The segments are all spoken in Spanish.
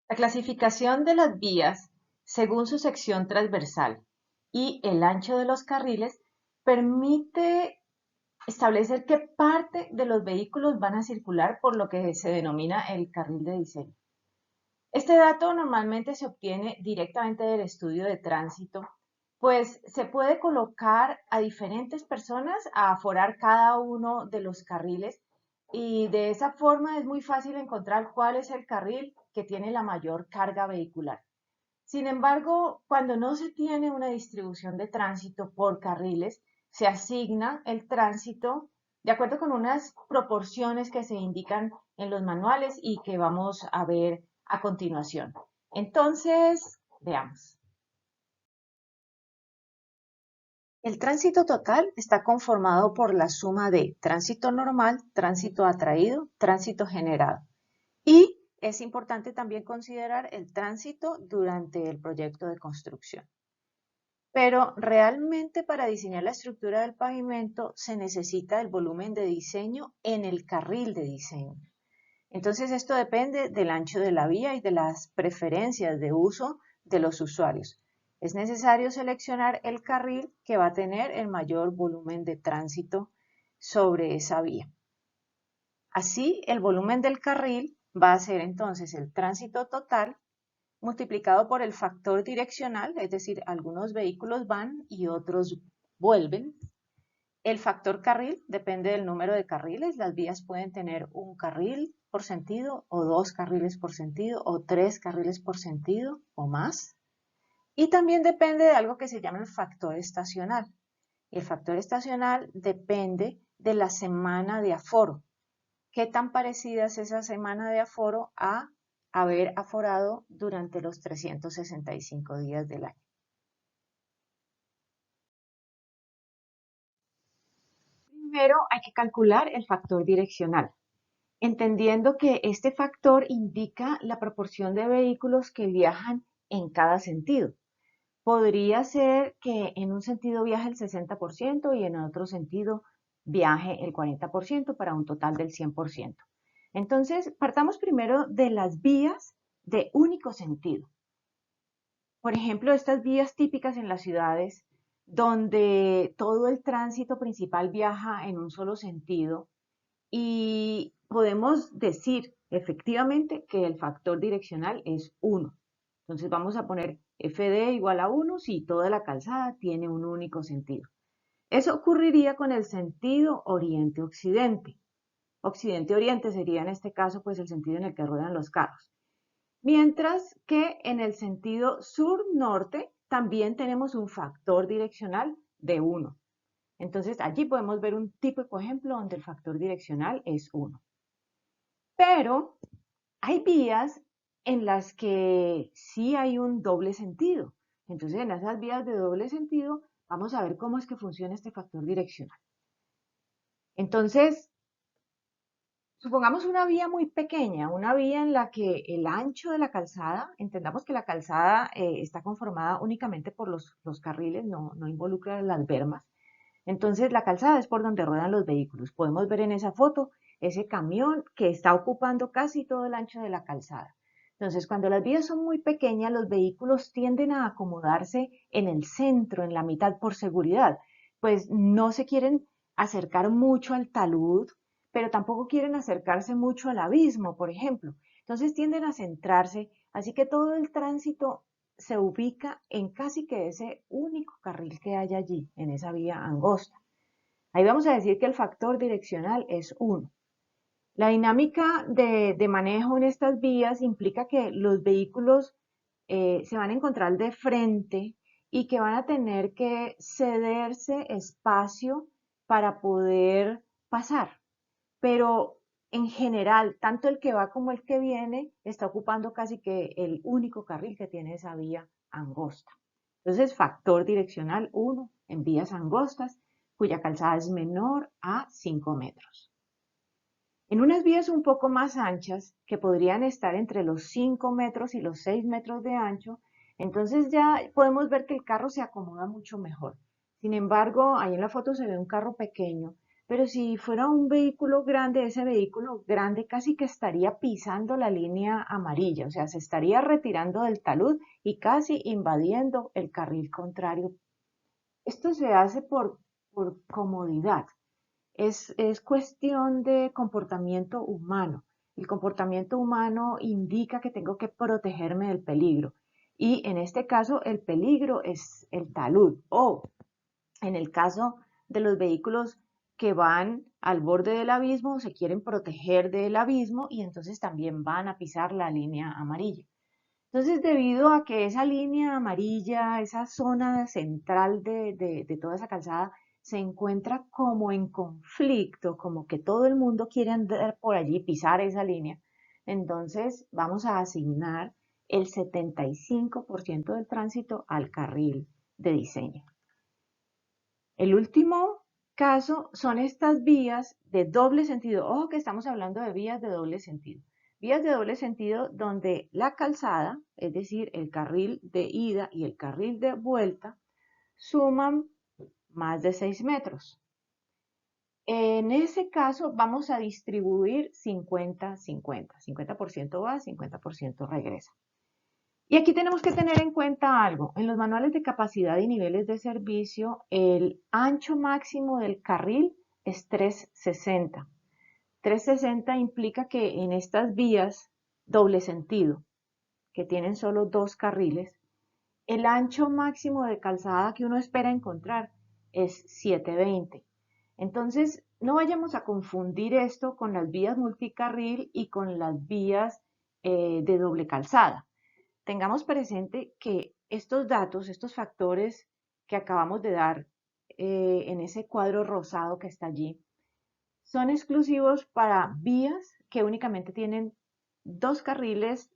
La clasificación de las vías según su sección transversal y el ancho de los carriles permite establecer qué parte de los vehículos van a circular por lo que se denomina el carril de diseño. Este dato normalmente se obtiene directamente del estudio de tránsito, pues se puede colocar a diferentes personas a aforar cada uno de los carriles y de esa forma es muy fácil encontrar cuál es el carril que tiene la mayor carga vehicular. Sin embargo, cuando no se tiene una distribución de tránsito por carriles, se asigna el tránsito de acuerdo con unas proporciones que se indican en los manuales y que vamos a ver a continuación. Entonces, veamos. El tránsito total está conformado por la suma de tránsito normal, tránsito atraído, tránsito generado. Y es importante también considerar el tránsito durante el proyecto de construcción. Pero realmente para diseñar la estructura del pavimento se necesita el volumen de diseño en el carril de diseño. Entonces esto depende del ancho de la vía y de las preferencias de uso de los usuarios. Es necesario seleccionar el carril que va a tener el mayor volumen de tránsito sobre esa vía. Así, el volumen del carril va a ser entonces el tránsito total multiplicado por el factor direccional, es decir, algunos vehículos van y otros vuelven. El factor carril depende del número de carriles. Las vías pueden tener un carril por sentido o dos carriles por sentido o tres carriles por sentido o más. Y también depende de algo que se llama el factor estacional. El factor estacional depende de la semana de aforo. ¿Qué tan parecida es esa semana de aforo a haber aforado durante los 365 días del año? Primero hay que calcular el factor direccional, entendiendo que este factor indica la proporción de vehículos que viajan en cada sentido. Podría ser que en un sentido viaje el 60% y en otro sentido viaje el 40% para un total del 100%. Entonces, partamos primero de las vías de único sentido. Por ejemplo, estas vías típicas en las ciudades donde todo el tránsito principal viaja en un solo sentido y podemos decir efectivamente que el factor direccional es 1. Entonces vamos a poner FD igual a 1 si toda la calzada tiene un único sentido. Eso ocurriría con el sentido oriente-occidente. Occidente-oriente sería en este caso pues el sentido en el que ruedan los carros. Mientras que en el sentido sur-norte también tenemos un factor direccional de 1. Entonces allí podemos ver un típico ejemplo donde el factor direccional es 1. Pero hay vías en las que sí hay un doble sentido. Entonces en esas vías de doble sentido vamos a ver cómo es que funciona este factor direccional. Entonces, supongamos una vía muy pequeña, una vía en la que el ancho de la calzada, entendamos que la calzada está conformada únicamente por los carriles, no involucra las bermas. Entonces la calzada es por donde ruedan los vehículos. Podemos ver en esa foto ese camión que está ocupando casi todo el ancho de la calzada. Entonces cuando las vías son muy pequeñas, los vehículos tienden a acomodarse en el centro, en la mitad por seguridad, pues no se quieren acercar mucho al talud pero tampoco quieren acercarse mucho al abismo, por ejemplo. Entonces tienden a centrarse, así que todo el tránsito se ubica en casi que ese único carril que hay allí, en esa vía angosta. Ahí vamos a decir que el factor direccional es 1. La dinámica de manejo en estas vías implica que los vehículos se van a encontrar de frente y que van a tener que cederse espacio para poder pasar pero en general, tanto el que va como el que viene está ocupando casi que el único carril que tiene esa vía angosta. Entonces, factor direccional 1 en vías angostas, cuya calzada es menor a 5 metros. En unas vías un poco más anchas, que podrían estar entre los 5 metros y los 6 metros de ancho, entonces ya podemos ver que el carro se acomoda mucho mejor. Sin embargo, ahí en la foto se ve un carro pequeño, Pero si fuera un vehículo grande, ese vehículo grande casi que estaría pisando la línea amarilla, o sea, se estaría retirando del talud y casi invadiendo el carril contrario. Esto se hace por comodidad. Es cuestión de comportamiento humano. El comportamiento humano indica que tengo que protegerme del peligro. Y en este caso, el peligro es el talud. O en el caso de los vehículos que van al borde del abismo, se quieren proteger del abismo y entonces también van a pisar la línea amarilla. Entonces, debido a que esa línea amarilla, esa zona central de toda esa calzada, se encuentra como en conflicto, como que todo el mundo quiere andar por allí, pisar esa línea, entonces vamos a asignar el 75% del tránsito al carril de diseño. El último caso son estas vías de doble sentido. Ojo que estamos hablando de vías de doble sentido. Vías de doble sentido donde la calzada, es decir, el carril de ida y el carril de vuelta, suman más de 6 metros. En ese caso vamos a distribuir 50-50. 50% va, 50% regresa. Y aquí tenemos que tener en cuenta algo. En los manuales de capacidad y niveles de servicio, el ancho máximo del carril es 360. 360 implica que en estas vías doble sentido, que tienen solo dos carriles, el ancho máximo de calzada que uno espera encontrar es 720. Entonces, no vayamos a confundir esto con las vías multicarril y con las vías de doble calzada. Tengamos presente que estos datos, estos factores que acabamos de dar en ese cuadro rosado que está allí, son exclusivos para vías que únicamente tienen dos carriles,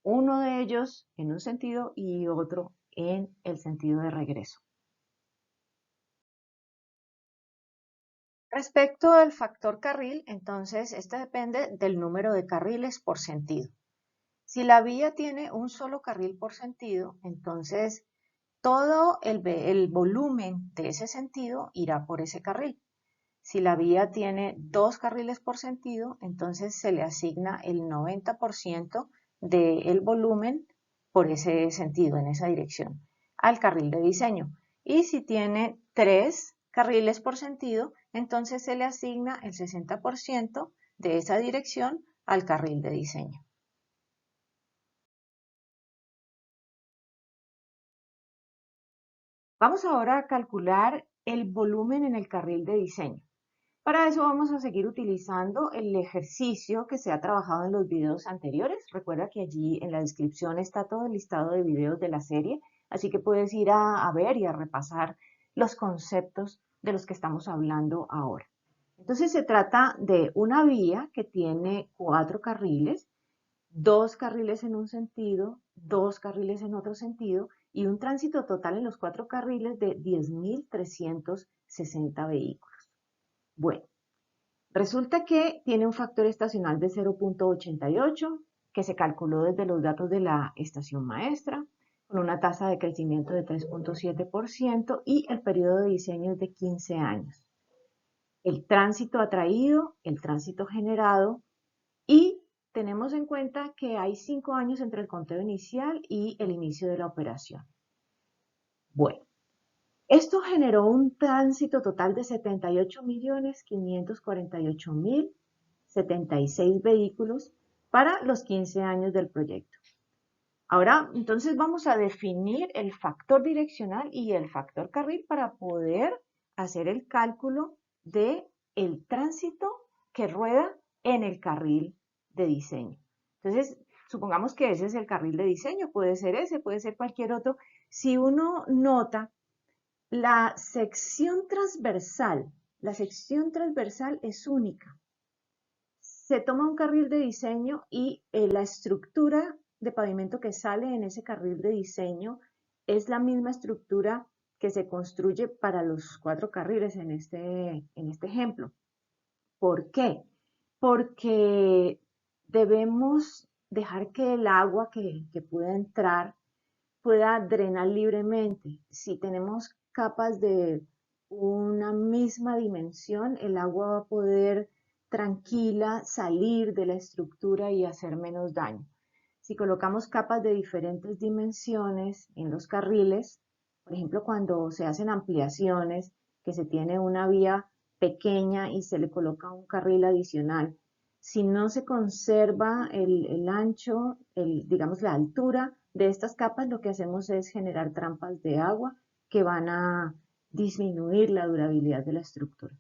uno de ellos en un sentido y otro en el sentido de regreso. Respecto al factor carril, entonces, este depende del número de carriles por sentido. Si la vía tiene un solo carril por sentido, entonces todo el volumen de ese sentido irá por ese carril. Si la vía tiene dos carriles por sentido, entonces se le asigna el 90% del volumen por ese sentido, en esa dirección, al carril de diseño. Y si tiene tres carriles por sentido, entonces se le asigna el 60% de esa dirección al carril de diseño. Vamos ahora a calcular el volumen en el carril de diseño. Para eso vamos a seguir utilizando el ejercicio que se ha trabajado en los videos anteriores. Recuerda que allí en la descripción está todo el listado de videos de la serie, así que puedes ir a ver y a repasar los conceptos de los que estamos hablando ahora. Entonces se trata de una vía que tiene cuatro carriles, dos carriles en un sentido, dos carriles en otro sentido y un tránsito total en los cuatro carriles de 10.360 vehículos. Bueno, resulta que tiene un factor estacional de 0.88 que se calculó desde los datos de la estación maestra, con una tasa de crecimiento de 3.7% y el periodo de diseño es de 15 años. El tránsito atraído, el tránsito generado y tenemos en cuenta que hay 5 años entre el conteo inicial y el inicio de la operación. Bueno, esto generó un tránsito total de 78.548.076 vehículos para los 15 años del proyecto. Ahora, entonces vamos a definir el factor direccional y el factor carril para poder hacer el cálculo de el tránsito que rueda en el carril de diseño. Entonces, supongamos que ese es el carril de diseño, puede ser ese, puede ser cualquier otro. Si uno nota la sección transversal es única. Se toma un carril de diseño y la estructura de pavimento que sale en ese carril de diseño es la misma estructura que se construye para los cuatro carriles en este ejemplo. ¿Por qué? Porque debemos dejar que el agua que pueda entrar pueda drenar libremente. Si tenemos capas de una misma dimensión, el agua va a poder tranquila salir de la estructura y hacer menos daño. Si colocamos capas de diferentes dimensiones en los carriles, por ejemplo, cuando se hacen ampliaciones, que se tiene una vía pequeña y se le coloca un carril adicional, si no se conserva el ancho, digamos la altura de estas capas, lo que hacemos es generar trampas de agua que van a disminuir la durabilidad de la estructura.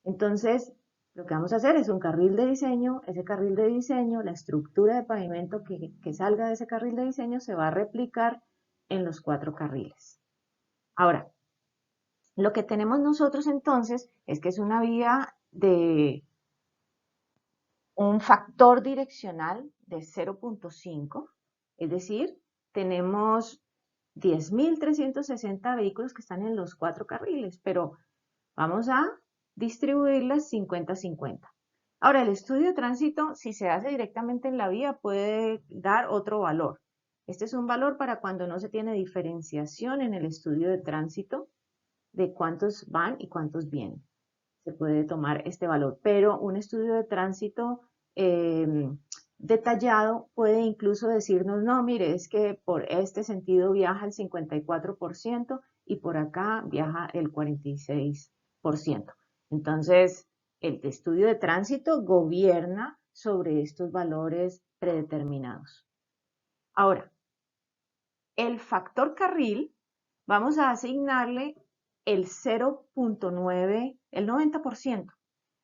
Entonces, lo que vamos a hacer es un carril de diseño, ese carril de diseño, la estructura de pavimento que salga de ese carril de diseño se va a replicar en los 4 carriles. Ahora, lo que tenemos nosotros entonces es que es una vía de un factor direccional de 0.5, es decir, tenemos 10.360 vehículos que están en los 4 carriles, pero vamos a distribuirlas 50-50. Ahora, el estudio de tránsito, si se hace directamente en la vía, puede dar otro valor. Este es un valor para cuando no se tiene diferenciación en el estudio de tránsito de cuántos van y cuántos vienen. Se puede tomar este valor, pero un estudio de tránsito detallado puede incluso decirnos, no, mire, es que por este sentido viaja el 54% y por acá viaja el 46%. Entonces, el estudio de tránsito gobierna sobre estos valores predeterminados. Ahora, el factor carril, vamos a asignarle el 0.9, el 90%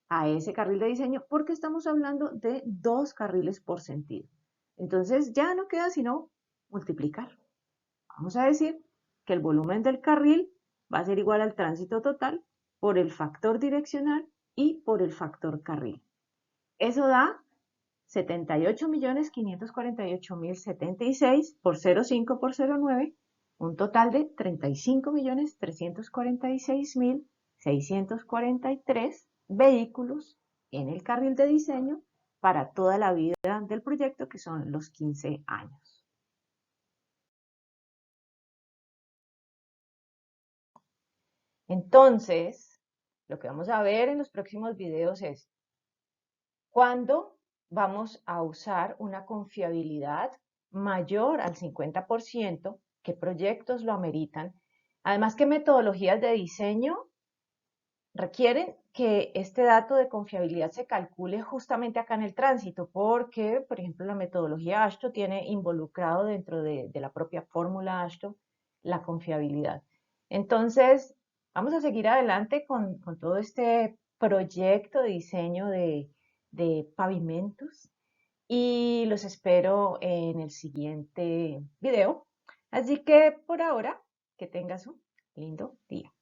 a ese carril de diseño porque estamos hablando de 2 carriles por sentido. Entonces ya no queda sino multiplicar. Vamos a decir que el volumen del carril va a ser igual al tránsito total por el factor direccional y por el factor carril. Eso da 78.548.076 por 0,5 por 0,9, un total de 35.346.643 vehículos en el carril de diseño para toda la vida del proyecto, que son los 15 años. Entonces, lo que vamos a ver en los próximos videos es cuándo vamos a usar una confiabilidad mayor al 50%, qué proyectos lo ameritan, además qué metodologías de diseño requieren que este dato de confiabilidad se calcule justamente acá en el tránsito, porque, por ejemplo, la metodología AASHTO tiene involucrado dentro de la propia fórmula AASHTO la confiabilidad. Entonces, vamos a seguir adelante con todo este proyecto de diseño de pavimentos y los espero en el siguiente video. Así que por ahora, que tengas un lindo día.